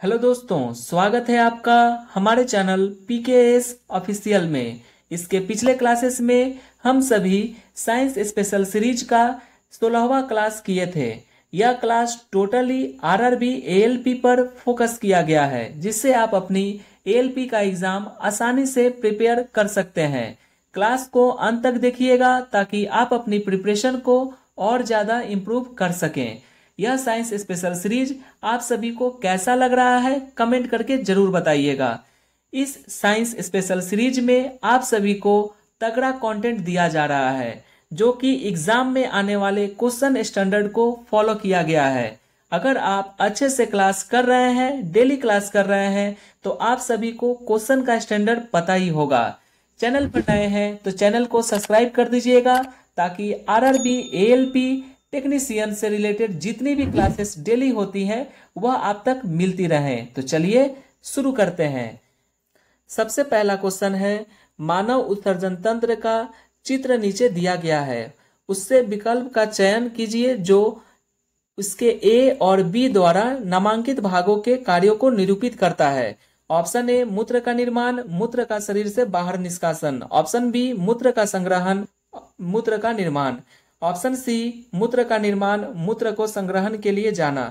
Hello दोस्तों, स्वागत है आपका हमारे चैनल पीकेएस ऑफिशियल में। इसके पिछले क्लासेस में हम सभी साइंस स्पेशल सीरीज का 16वां क्लास किए थे। यह क्लास टोटली आरआरबी एएलपी पर फोकस किया गया है, जिससे आप अपनी एएलपी का एग्जाम आसानी से प्रिपेयर कर सकते हैं। क्लास को अंत तक देखिएगा ताकि आप अपनी प्रिपरेशन को और ज़्यादा इम्प्रूव कर सकें। यह साइंस स्पेशल सीरीज आप सभी को कैसा लग रहा है कमेंट करके जरूर बताइएगा। इस साइंस स्पेशल सीरीज में आप सभी को तगड़ा कंटेंट दिया जा रहा है, जो कि एग्जाम में आने वाले क्वेश्चन स्टैंडर्ड को फॉलो किया गया है। अगर आप अच्छे से क्लास कर रहे हैं, डेली क्लास कर रहे हैं, तो आप सभी को क्वेश्चन का स्टैंडर्ड पता ही होगा। चैनल पर नए हैं तो चैनल को सब्सक्राइब कर दीजिएगा, ताकि आरआरबी एएलपी टेक्नीशियन से रिलेटेड जितनी भी क्लासेस डेली होती हैं वह आप तक मिलती रहें। तो चलिए शुरू करते हैं। सबसे पहला क्वेश्चन है, मानव उत्सर्जन तंत्र का चित्र नीचे दिया गया है, उससे विकल्प का चयन कीजिए जो उसके ए और बी द्वारा नामांकित भागों के कार्यों को निरूपित करता है। ऑप्शन ए मूत्र का निर्माण, मूत्र का शरीर से बाहर निष्कासन। ऑप्शन बी मूत्र का संग्रहण, मूत्र का निर्माण। ऑप्शन सी मूत्र का निर्माण, मूत्र को संग्रहण के लिए जाना।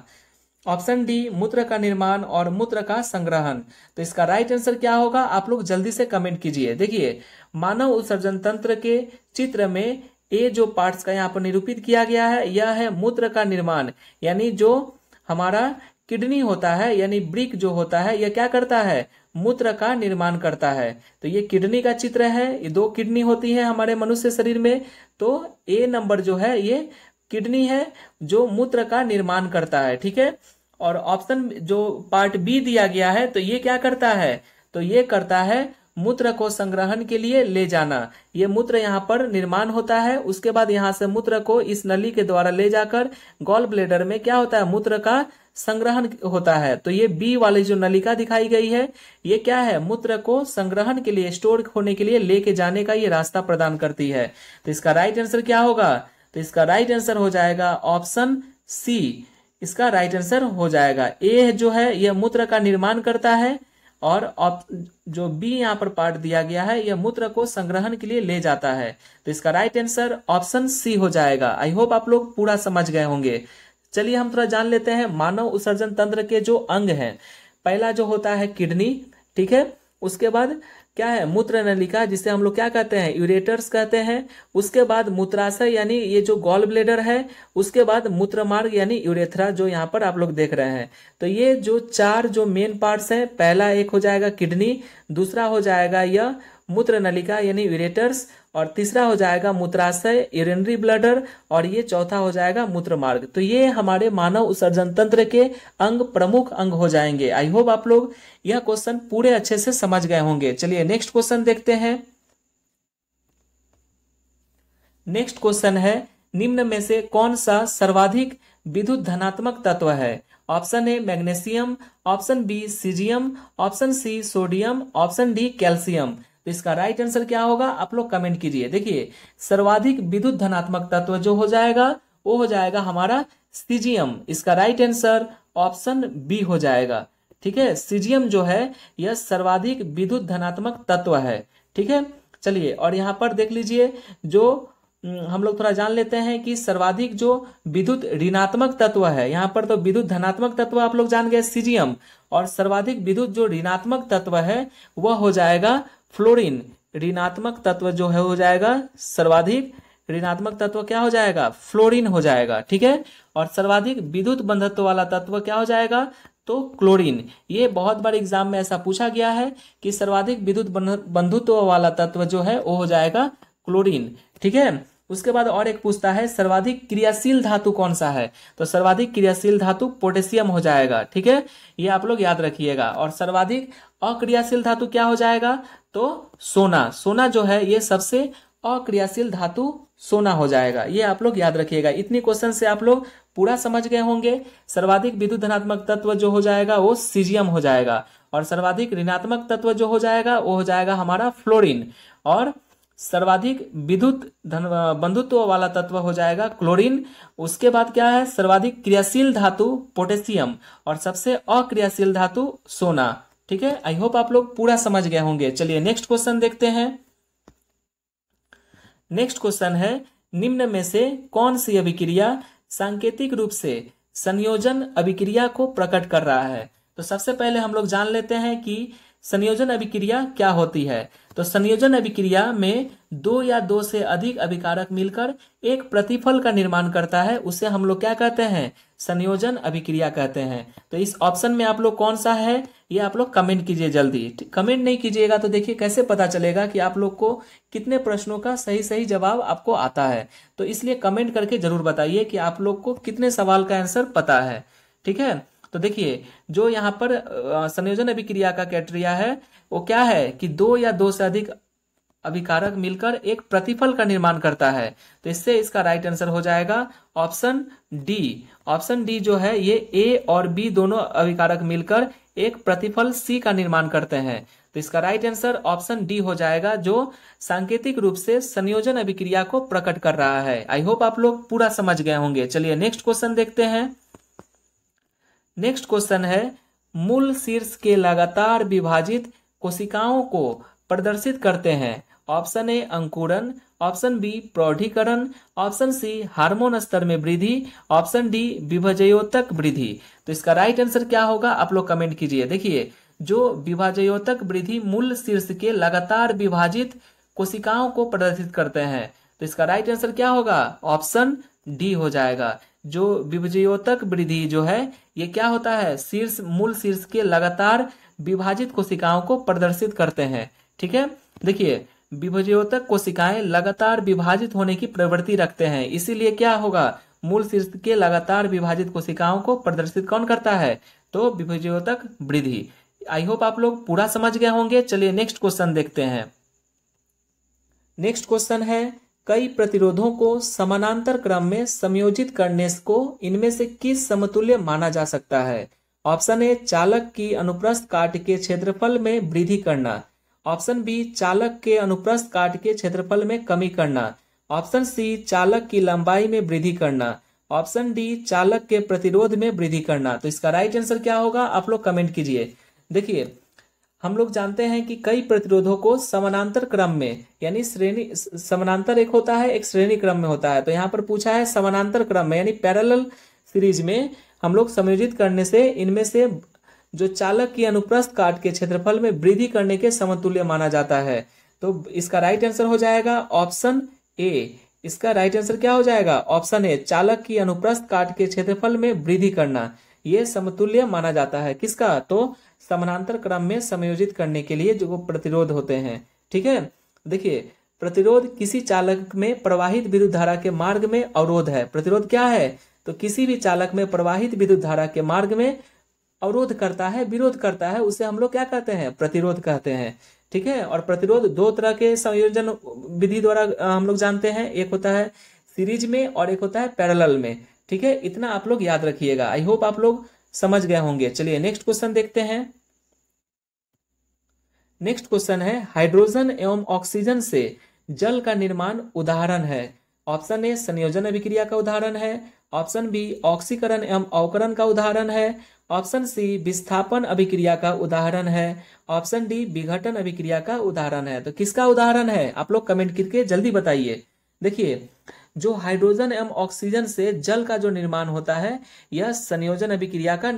ऑप्शन डी मूत्र का निर्माण और मूत्र का संग्रहण। तो इसका राइट आंसर क्या होगा, आप लोग जल्दी से कमेंट कीजिए। देखिए, मानव उत्सर्जन तंत्र के चित्र में ए जो पार्ट्स का यहाँ पर निरूपित किया गया है, यह है मूत्र का निर्माण, यानी जो हमारा किडनी होता है, यानी ब्रिक जो होता है, यह क्या करता है, मूत्र का निर्माण करता है। तो ये किडनी का चित्र है, ये दो किडनी होती है हमारे मनुष्य शरीर में। तो ए नंबर जो है ये किडनी है जो मूत्र का निर्माण करता है, ठीक है। और ऑप्शन जो पार्ट बी दिया गया है, तो ये क्या करता है, तो ये करता है मूत्र को संग्रहण के लिए ले जाना। ये मूत्र यहाँ पर निर्माण होता है, उसके बाद यहाँ से मूत्र को इस नली के द्वारा ले जाकर गॉल ब्लेडर में क्या होता है, मूत्र का संग्रहण होता है। तो ये बी वाली जो नलिका दिखाई गई है, ये क्या है, मूत्र को संग्रहण के लिए, स्टोर होने के लिए लेके जाने का ये रास्ता प्रदान करती है। तो इसका राइट आंसर क्या होगा, तो इसका राइट आंसर हो जाएगा ऑप्शन सी। इसका राइट आंसर हो जाएगा ए जो है यह मूत्र का निर्माण करता है, और जो बी यहाँ पर पार्ट दिया गया है यह मूत्र को संग्रहण के लिए ले जाता है। तो इसका राइट आंसर ऑप्शन सी हो जाएगा। आई होप आप लोग पूरा समझ गए होंगे। चलिए हम थोड़ा जान लेते हैं मानव उत्सर्जन तंत्र के जो अंग हैं। पहला जो होता है किडनी, ठीक है। उसके बाद क्या है, मूत्र नलिका, जिसे हम लोग क्या कहते हैं, यूरेटर्स कहते हैं। उसके बाद मूत्राशय यानी ये जो गॉल ब्लेडर है। उसके बाद मूत्रमार्ग यानी यूरेथ्रा, जो यहाँ पर आप लोग देख रहे हैं। तो ये जो चार जो मेन पार्ट्स हैं, पहला एक हो जाएगा किडनी, दूसरा हो जाएगा यह मूत्र नलिका यानी यूरेटर्स, और तीसरा हो जाएगा मूत्राशय यूरिनरी ब्लडर, और ये चौथा हो जाएगा मूत्रमार्ग। तो ये हमारे मानव उत्सर्जन तंत्र के अंग, प्रमुख अंग हो जाएंगे। आई होप आप लोग यह क्वेश्चन पूरे अच्छे से समझ गए होंगे। चलिए नेक्स्ट क्वेश्चन देखते हैं। नेक्स्ट क्वेश्चन है, निम्न में से कौन सा सर्वाधिक विद्युत धनात्मक तत्व है। Option A magnesium, option B caesium, option C sodium, option D calcium. तो इसका राइट आंसर क्या होगा, आप लोग कमेंट कीजिए। देखिए, सर्वाधिक विद्युत धनात्मक तत्व जो हो जाएगा वो हो जाएगा हमारा सीजियम। इसका राइट आंसर ऑप्शन बी हो जाएगा, ठीक है। सीजियम जो है यह सर्वाधिक विद्युत धनात्मक तत्व है, ठीक है। चलिए, और यहाँ पर देख लीजिए, जो हम लोग थोड़ा जान लेते हैं कि सर्वाधिक जो विद्युत ऋणात्मक तत्व है, यहाँ पर तो विद्युत धनात्मक तत्व आप लोग जान गए सीजियम, और सर्वाधिक विद्युत जो ऋणात्मक तत्व है वह हो जाएगा फ्लोरीन। ऋणात्मक तत्व जो है हो जाएगा, सर्वाधिक ऋणात्मक तत्व क्या हो जाएगा, फ्लोरीन हो जाएगा, ठीक है। और सर्वाधिक विद्युत बंधुत्व वाला तत्व क्या हो जाएगा, तो क्लोरीन। ये बहुत बार एग्जाम में ऐसा पूछा गया है कि सर्वाधिक विद्युत बंधुत्व वाला तत्व जो है वो हो जाएगा क्लोरीन, ठीक है। उसके बाद और एक पूछता है, सर्वाधिक क्रियाशील धातु कौन सा है। तो सर्वाधिक क्रियाशील धातु पोटेशियम हो जाएगा, ठीक है। ये आप लोग याद रखिएगा। और सर्वाधिक अक्रियाशील धातु क्या हो जाएगा, तो सोना। सोना जो है ये सबसे अक्रियाशील धातु सोना हो जाएगा। ये आप लोग याद रखिएगा। इतनी क्वेश्चन से आप लोग पूरा समझ गए होंगे। सर्वाधिक विद्युत धनात्मक तत्व जो हो जाएगा वो सीजियम हो जाएगा, और सर्वाधिक ऋणात्मक तत्व जो हो जाएगा वो हो जाएगा हमारा फ्लोरीन, और सर्वाधिक विद्युत बंधुत्व वाला तत्व हो जाएगा क्लोरीन। उसके बाद क्या है, सर्वाधिक क्रियाशील धातु पोटेशियम, और सबसे अक्रियाशील धातु सोना। ठीक है, आई होप आप लोग पूरा समझ गए होंगे। चलिए नेक्स्ट क्वेश्चन देखते हैं। नेक्स्ट क्वेश्चन है, निम्न में से कौन सी अभिक्रिया सांकेतिक रूप से संयोजन अभिक्रिया को प्रकट कर रहा है? तो सबसे पहले हम लोग जान लेते हैं कि संयोजन अभिक्रिया क्या होती है। तो संयोजन अभिक्रिया में दो या दो से अधिक अभिकारक मिलकर एक प्रतिफल का निर्माण करता है, उसे हम लोग क्या कहते हैं, संयोजन अभिक्रिया कहते हैं। तो इस ऑप्शन में आप लोग कौन सा है, ये आप लोग कमेंट कीजिए जल्दी। कमेंट नहीं कीजिएगा तो देखिए कैसे पता चलेगा कि आप लोग को कितने प्रश्नों का सही सही जवाब आपको आता है। तो इसलिए कमेंट करके जरूर बताइए कि आप लोग को कितने सवाल का आंसर पता है। ठीक है, तो देखिए जो यहाँ पर संयोजन अभिक्रिया का क्राइटेरिया है वो क्या है कि दो या दो से अधिक अभिकारक मिलकर एक प्रतिफल का निर्माण करता है। तो इससे इसका राइट आंसर हो जाएगा ऑप्शन डी। ऑप्शन डी जो है ये ए और बी दोनों अभिकारक मिलकर एक प्रतिफल सी का निर्माण करते हैं। तो इसका राइट आंसर ऑप्शन डी हो जाएगा, जो सांकेतिक रूप से संयोजन अभिक्रिया को प्रकट कर रहा है। आई होप आप लोग पूरा समझ गए होंगे। चलिए नेक्स्ट क्वेश्चन देखते हैं। नेक्स्ट क्वेश्चन है, मूल शीर्ष के लगातार विभाजित कोशिकाओं को प्रदर्शित करते हैं। ऑप्शन ए अंकुरन, ऑप्शन बी प्रौढ़ीकरण, ऑप्शन सी हार्मोन स्तर में वृद्धि, ऑप्शन डी विभजयोतक वृद्धि। तो इसका राइट आंसर क्या होगा आप लोग कमेंट कीजिए। देखिए जो विभजयोतक वृद्धि मूल शीर्ष के लगातार विभाजित कोशिकाओं को प्रदर्शित करते हैं, तो इसका राइट आंसर क्या होगा, ऑप्शन डी हो जाएगा। जो विभजयोतक वृद्धि जो है ये क्या होता है, शीर्ष मूल शीर्ष के लगातार विभाजित कोशिकाओं को प्रदर्शित करते हैं। ठीक है, देखिए विभजयोतक कोशिकाएं लगातार विभाजित होने की प्रवृत्ति रखते हैं, इसीलिए क्या होगा, मूल शीर्ष के लगातार विभाजित कोशिकाओं को प्रदर्शित कौन करता है, तो विभजयोतक वृद्धि। आई होप आप लोग पूरा समझ गए होंगे। चलिए नेक्स्ट क्वेश्चन देखते हैं। नेक्स्ट क्वेश्चन है, कई प्रतिरोधों को समानांतर क्रम में संयोजित करने को इनमें से किस समतुल्य माना जा सकता है? ऑप्शन ए चालक की अनुप्रस्थ काट के क्षेत्रफल में वृद्धि करना, ऑप्शन बी चालक के अनुप्रस्थ काट के क्षेत्रफल में कमी करना, ऑप्शन सी चालक की लंबाई में वृद्धि करना, ऑप्शन डी चालक के प्रतिरोध में वृद्धि करना। तो इसका राइट आंसर क्या होगा आप लोग कमेंट कीजिए। देखिए हम लोग जानते हैं कि कई प्रतिरोधों को समानांतर क्रम में, यानी श्रेणी समानांतर एक होता है एक श्रेणी क्रम में होता है, तो यहाँ पर पूछा है समानांतर क्रम में यानी पैरेलल सीरीज में हम लोग संयोजित करने से इनमें से जो चालक की अनुप्रस्थ काट के क्षेत्रफल में वृद्धि करने के समतुल्य माना जाता है। तो इसका राइट आंसर हो जाएगा ऑप्शन ए। इसका राइट आंसर क्या हो जाएगा, ऑप्शन ए, चालक की अनुप्रस्थ काट के क्षेत्रफल में वृद्धि करना ये समतुल्य माना जाता है। किसका, तो समानांतर क्रम में संयोजित करने के लिए जो प्रतिरोध होते हैं। ठीक है, देखिए प्रतिरोध किसी चालक में प्रवाहित विद्युत धारा के मार्ग में अवरोध है। प्रतिरोध क्या है, तो किसी भी चालक में प्रवाहित विद्युत धारा के मार्ग में अवरोध करता है, विरोध करता है, उसे हम लोग क्या कहते हैं, प्रतिरोध कहते हैं। ठीक है, और प्रतिरोध दो तरह के संयोजन विधि द्वारा हम लोग जानते हैं, एक होता है सीरीज में और एक होता है पैरेलल में। ठीक है, इतना आप लोग याद रखिएगा। आई होप आप लोग समझ गए होंगे। चलिए नेक्स्ट क्वेश्चन देखते हैं। नेक्स्ट क्वेश्चन है, हाइड्रोजन एवं ऑक्सीजन से जल का निर्माण उदाहरण है। ऑप्शन ए संयोजन अभिक्रिया का उदाहरण है, ऑप्शन बी ऑक्सीकरण एवं अवकरण का उदाहरण है, ऑप्शन सी विस्थापन अभिक्रिया का उदाहरण है, ऑप्शन डी विघटन अभिक्रिया का उदाहरण है। तो किसका उदाहरण है आप लोग कमेंट करके जल्दी बताइए। देखिए जो हाइड्रोजन एवं ऑक्सीजन से जल का जो निर्माण होता है यह संयोजन अभिक्रिया का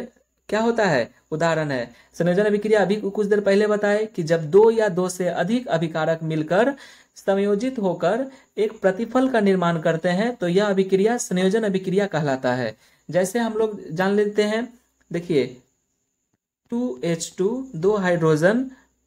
क्या होता है, उदाहरण है। संयोजन अभिक्रिया अभी कुछ देर पहले बताए कि जब दो या दो से अधिक अभिकारक मिलकर संयोजित होकर एक प्रतिफल का निर्माण करते हैं तो यह अभिक्रिया संयोजन अभिक्रिया कहलाता है। जैसे हम लोग जान लेते हैं, देखिए 2H2 दो हाइड्रोजन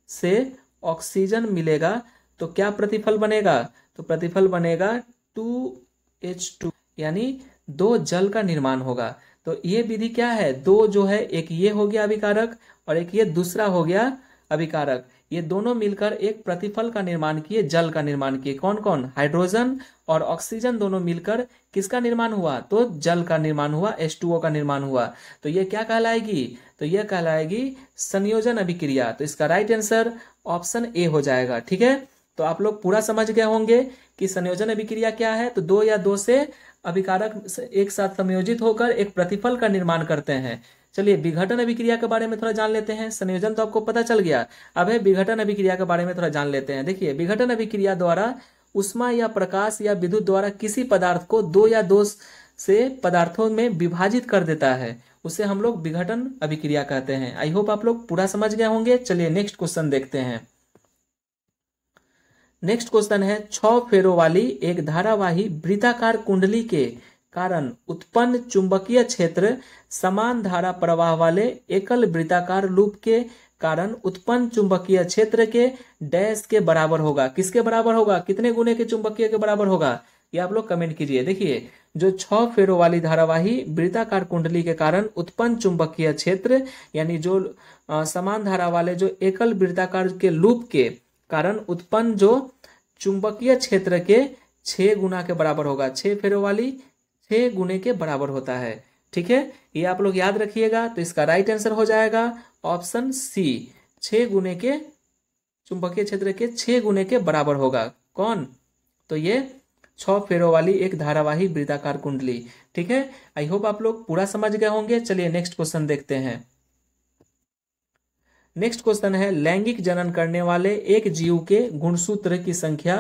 से ऑक्सीजन मिलेगा तो क्या प्रतिफल बनेगा, तो प्रतिफल बनेगा 2H2 यानी दो जल का निर्माण होगा। तो ये विधि क्या है, दो जो है एक ये हो गया अभिकारक और एक ये दूसरा हो गया अभिकारक, ये दोनों मिलकर एक प्रतिफल का निर्माण किए, जल का निर्माण किए। कौन कौन, हाइड्रोजन और ऑक्सीजन दोनों मिलकर किसका निर्माण हुआ, तो जल का निर्माण हुआ, H2O का निर्माण हुआ। तो ये क्या कहलाएगी, तो ये कहलाएगी संयोजन अभिक्रिया। तो इसका राइट आंसर ऑप्शन ए हो जाएगा। ठीक है, तो आप लोग पूरा समझ गए होंगे कि संयोजन अभिक्रिया क्या है। तो दो या दो से अभिकारक एक साथ संयोजित होकर एक प्रतिफल का निर्माण करते हैं। चलिए विघटन अभिक्रिया के बारे में थोड़ा जान लेते हैं। संयोजन तो आपको पता चल गया, अब है विघटन अभिक्रिया के बारे में थोड़ा जान लेते हैं। देखिए विघटन अभिक्रिया द्वारा उष्मा या प्रकाश या विद्युत द्वारा किसी पदार्थ को दो या दो से पदार्थों में विभाजित कर देता है, उसे हम लोग विघटन अभिक्रिया कहते हैं। आई होप आप लोग पूरा समझ गए होंगे। चलिए नेक्स्ट क्वेश्चन देखते हैं। नेक्स्ट क्वेश्चन है 6 फेरों वाली एक धारावाही वृत्ताकार कुंडली के कारण उत्पन्न चुंबकीय क्षेत्र समान धारा प्रवाह वाले एकल वृत्ताकार लूप के कारण उत्पन्न चुंबकीय क्षेत्र के डैश के बराबर होगा। किसके बराबर होगा, कितने गुने के चुंबकीय के बराबर होगा, ये आप लोग कमेंट कीजिए। देखिए जो 6 फेरों वाली धारावाही वृत्ताकार कुंडली के कारण उत्पन्न चुंबकीय क्षेत्र यानी जो समान धारा वाले जो एकल वृत्ताकार के लूप के कारण उत्पन्न जो चुंबकीय क्षेत्र के 6 गुना के बराबर होगा। 6 फेरों वाली 6 गुने के बराबर होता है। ठीक है, ये आप लोग याद रखिएगा। तो इसका राइट आंसर हो जाएगा ऑप्शन सी, 6 गुने के चुंबकीय क्षेत्र के 6 गुने के बराबर होगा। कौन, तो ये 6 फेरों वाली एक धारावाही वृत्ताकार कुंडली। ठीक है, आई होप आप लोग पूरा समझ गए होंगे। चलिए नेक्स्ट क्वेश्चन देखते हैं। नेक्स्ट क्वेश्चन है लैंगिक जनन करने वाले एक जीव के गुणसूत्र की संख्या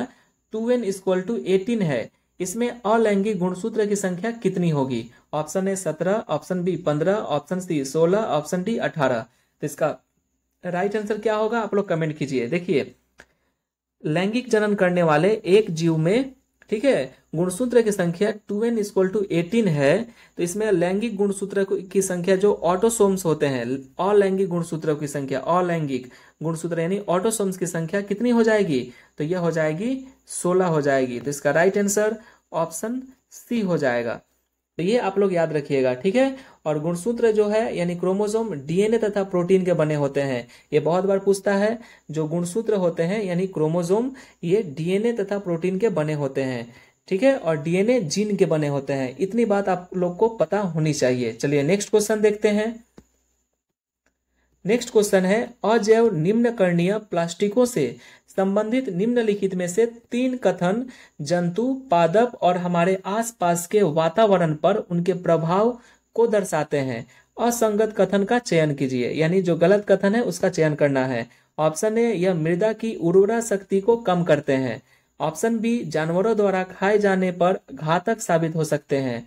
2n = 18 है, इसमें अलैंगिक गुणसूत्र की संख्या कितनी होगी। Option A 17, option B 15, option C 16, option D 18। तो इसका राइट आंसर क्या होगा आप लोग कमेंट कीजिए। देखिए लैंगिक जनन करने वाले एक जीव में, ठीक है, गुणसूत्र की संख्या 2n = 18 है, तो इसमें लैंगिक गुणसूत्र की संख्या जो ऑटोसोम्स होते हैं, अलैंगिक गुणसूत्रों की संख्या, अलैंगिक गुणसूत्र यानी ऑटोसोम्स की संख्या कितनी हो जाएगी, तो यह हो जाएगी 16 हो जाएगी। तो इसका राइट आंसर ऑप्शन सी हो जाएगा। तो ये आप लोग याद रखिएगा। ठीक है, और गुणसूत्र जो है यानी क्रोमोसोम डीएनए तथा प्रोटीन के बने होते हैं। ये बहुत बार पूछता है, जो गुणसूत्र होते हैं यानी क्रोमोसोम ये डीएनए तथा प्रोटीन के बने होते हैं। ठीक है, और डीएनए जीन के बने होते हैं। इतनी बात आप लोग को पता होनी चाहिए। चलिए नेक्स्ट क्वेश्चन देखते हैं। नेक्स्ट क्वेश्चन है अजैव निम्नकर्णीय प्लास्टिकों से संबंधित निम्नलिखित में से 3 कथन जंतु, पादप और हमारे आसपास के वातावरण पर उनके प्रभाव को दर्शाते हैं। असंगत कथन का चयन कीजिए, यानी जो गलत कथन है उसका चयन करना है। ऑप्शन ए यह मृदा की उर्वरा शक्ति को कम करते हैं। ऑप्शन बी जानवरों द्वारा खाए जाने पर घातक साबित हो सकते हैं।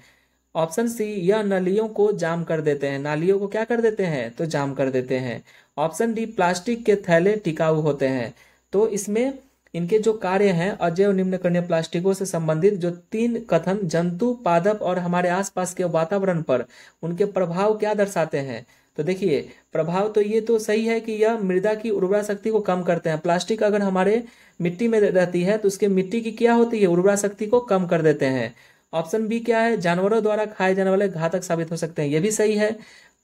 ऑप्शन सी यह नलियों को जाम कर देते हैं। नालियों को क्या कर देते हैं, तो जाम कर देते हैं। ऑप्शन डी प्लास्टिक के थैले टिकाऊ होते हैं। तो इसमें इनके जो कार्य हैं अजैव निम्नकर्णीय प्लास्टिकों से संबंधित जो 3 कथन जंतु, पादप और हमारे आसपास के वातावरण पर उनके प्रभाव क्या दर्शाते हैं। तो देखिए प्रभाव तो ये तो सही है कि यह मृदा की उर्वरा शक्ति को कम करते हैं। प्लास्टिक अगर हमारे मिट्टी में रहती है तो उसके मिट्टी की क्या होती है, उर्वरा शक्ति को कम कर देते हैं। ऑप्शन बी क्या है, जानवरों द्वारा खाए जाने वाले घातक साबित हो सकते हैं, ये भी सही है।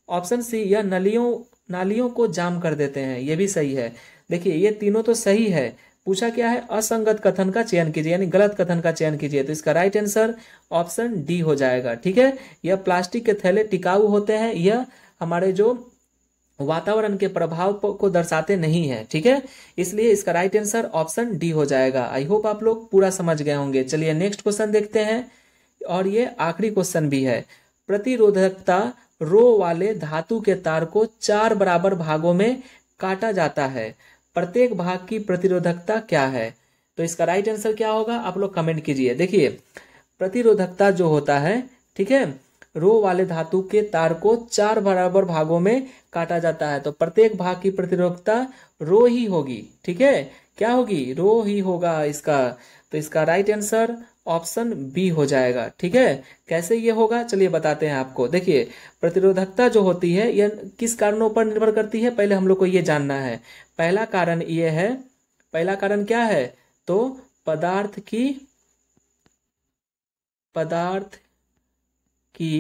ऑप्शन सी यह नालियों को जाम कर देते हैं, ये भी सही है। देखिए ये तीनों तो सही है। पूछा क्या है, असंगत कथन का चयन कीजिए यानी गलत कथन का चयन कीजिए। तो इसका राइट आंसर ऑप्शन डी हो जाएगा। ठीक है, यह प्लास्टिक के थैले टिकाऊ होते हैं, यह हमारे जो वातावरण के प्रभाव को दर्शाते नहीं है। ठीक है, इसलिए इसका राइट आंसर ऑप्शन डी हो जाएगा। आई होप आप लोग पूरा समझ गए होंगे। चलिए नेक्स्ट क्वेश्चन देखते हैं, और ये आखिरी क्वेश्चन भी है। प्रतिरोधकता रो वाले धातु के तार को 4 बराबर भागों में काटा जाता है, प्रत्येक भाग की प्रतिरोधकता क्या है। तो इसका राइट आंसर क्या होगा आप लोग कमेंट कीजिए। देखिए प्रतिरोधकता जो होता है, ठीक है, रो वाले धातु के तार को 4 बराबर भागों में काटा जाता है, तो प्रत्येक भाग की प्रतिरोधकता रो ही होगी। ठीक है, क्या होगी, रो ही होगा इसका। तो इसका राइट आंसर ऑप्शन बी हो जाएगा। ठीक है, कैसे ये होगा चलिए बताते हैं आपको। देखिए प्रतिरोधकता जो होती है यह किस कारणों पर निर्भर करती है, पहले हम लोग को ये जानना है। पहला कारण ये है, पहला कारण क्या है, तो पदार्थ की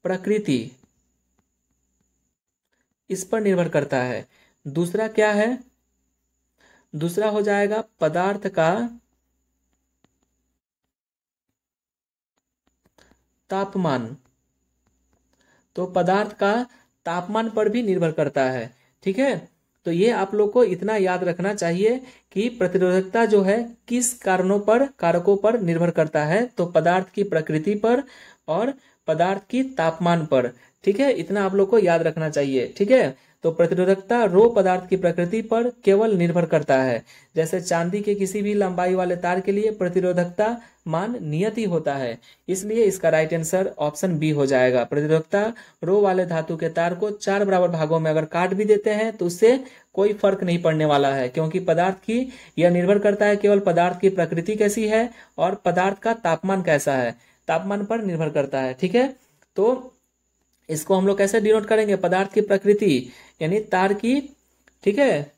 प्रकृति इस पर निर्भर करता है। दूसरा क्या है, दूसरा हो जाएगा पदार्थ का तापमान, तो पदार्थ का तापमान पर भी निर्भर करता है। ठीक है, तो ये आप लोग को इतना याद रखना चाहिए कि प्रतिरोधकता जो है किस कारकों पर निर्भर करता है, तो पदार्थ की प्रकृति पर और पदार्थ की तापमान पर। ठीक है, इतना आप लोग को याद रखना चाहिए। ठीक है, तो प्रतिरोधकता रो पदार्थ की प्रकृति पर केवल निर्भर करता है। जैसे चांदी के किसी भी लंबाई वाले तार के लिए प्रतिरोधकता मान नियत ही होता है, इसलिए इसका राइट आंसर ऑप्शन बी हो जाएगा। प्रतिरोधकता रो वाले धातु के तार को 4 बराबर भागों में अगर काट भी देते हैं तो उससे कोई फर्क नहीं पड़ने वाला है, क्योंकि पदार्थ की यह निर्भर करता है केवल पदार्थ की प्रकृति कैसी है और पदार्थ का तापमान कैसा है, तापमान पर निर्भर करता है। ठीक है, तो इसको हम लोग कैसे डिनोट करेंगे, पदार्थ की प्रकृति यानी तार की। ठीक है,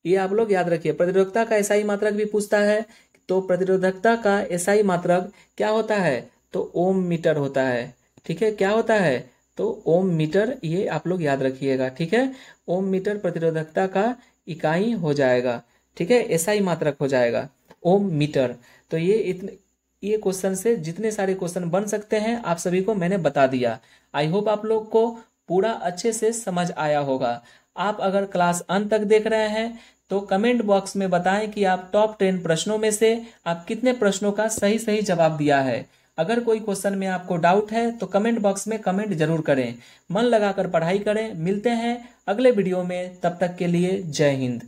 ये आप लोग याद रखिए। प्रतिरोधकता का एसआई मात्रक भी पूछता है, तो प्रतिरोधकता का एसआई मात्रक क्या होता है, तो ओम मीटर होता है। ठीक है, क्या होता है, तो ओम मीटर, ये आप लोग याद रखिएगा। ठीक है, ओम मीटर प्रतिरोधकता का इकाई हो जाएगा। ठीक है, एसआई मात्रक हो जाएगा ओम मीटर। तो ये क्वेश्चन से जितने सारे क्वेश्चन बन सकते हैं आप सभी को मैंने बता दिया। आई होप आप लोग को पूरा अच्छे से समझ आया होगा। आप अगर क्लास अंत तक देख रहे हैं तो कमेंट बॉक्स में बताएं कि आप टॉप 10 प्रश्नों में से आप कितने प्रश्नों का सही सही जवाब दिया है। अगर कोई क्वेश्चन में आपको डाउट है तो कमेंट बॉक्स में कमेंट जरूर करें। मन लगाकर पढ़ाई करें। मिलते हैं अगले वीडियो में, तब तक के लिए जय हिंद।